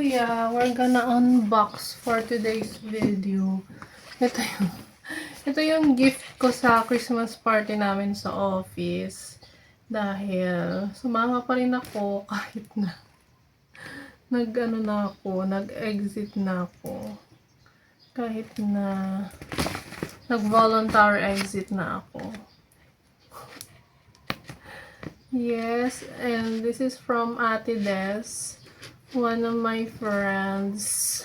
yeah, we're gonna unbox for today's video. Ito yung gift ko sa Christmas party namin sa office. Dahil sumama pa rin ako kahit na nag-exit na ako. Kahit na nag-voluntary exit na ako. Yes, and this is from Ate Des, one of my friends.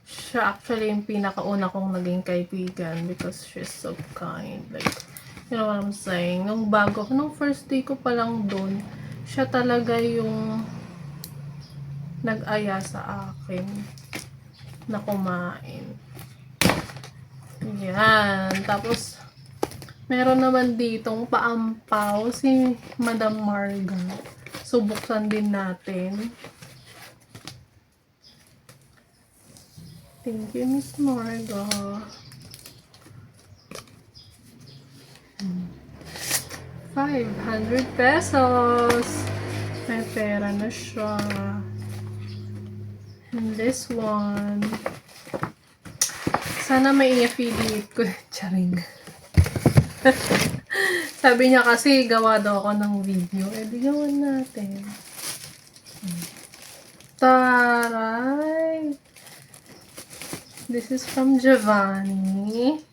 Siya actually yung pinakauna kong naging kaibigan because she's so kind. Like, you know what I'm saying? Nung first day ko pa lang dun, siya talaga yung nag-aya sa akin na kumain. Yan. Tapos, meron naman ditong paampaw si Madam Marga. So, buksan din natin. Thank you, Miss Marga. 500 pesos. May pera na siya. And this one. Sana may i-affiliate ko. Charing. Sabi niya kasi gawa daw ako ng video. Di gawan natin. Taray! This is from Giovanni.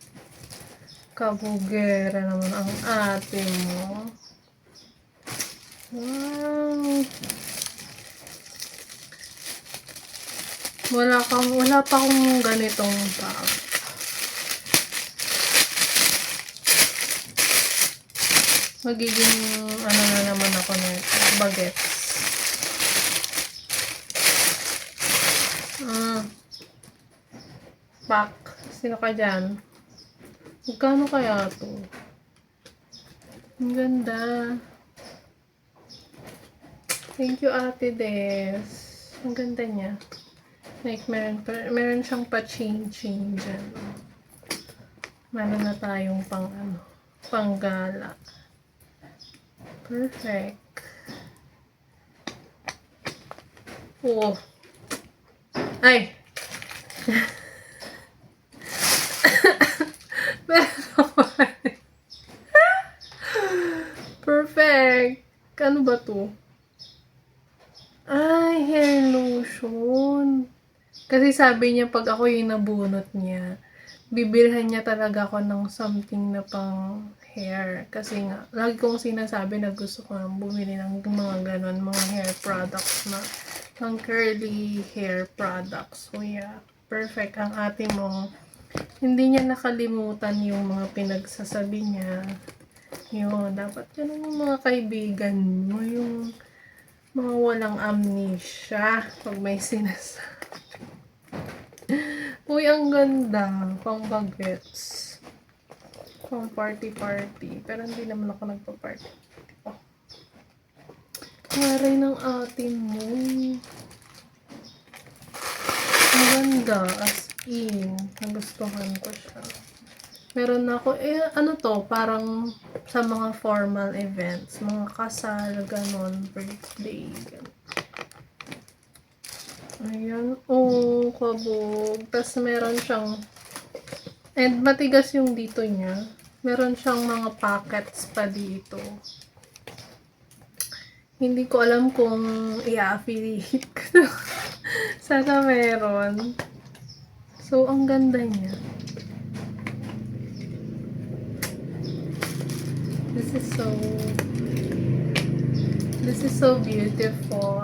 Kabugera naman ang ate mo. Wow! Wala pa akong ganitong bag. Magiging ano na naman ako nito, bagets. Pak. Sino ka dyan? Magkano kaya to? Ang ganda. Thank you, Ate Des. Ang ganda niya. Like, meron siyang pa-chain dyan. Meron na tayong panggala. Perfect. Oh. Ay! Perfect! Ano ba to? Ay, hair lotion. Kasi sabi niya pag ako yung nabunot niya, bibilhan niya talaga ako ng something na pang hair. Kasi nga, lagi kong sinasabi na gusto ko nang bumili ng mga ganon, mga hair products na pang curly hair products. So yeah, perfect ang ate mo. Hindi niya nakalimutan yung mga pinagsasabi niya. Yun, dapat ganun yung mga kaibigan mo, yung mga walang amnesia pag may sinasabi. Uy, ang ganda. Pang bagets. Pang party. Pero hindi naman ako nagpa-party. Oh. Ngaray ng ate mo. Ang ganda. As in. Nagustuhan ko siya. Meron na ako, ano to, parang sa mga formal events. Mga kasal, ganon, birthday, ganon. Ayan. Oh, kabog. Tapos meron siyang, and matigas yung dito niya. Meron siyang mga pockets pa dito. Hindi ko alam kung i-affiliate ko. Sana meron. So, ang ganda niya. This is so beautiful.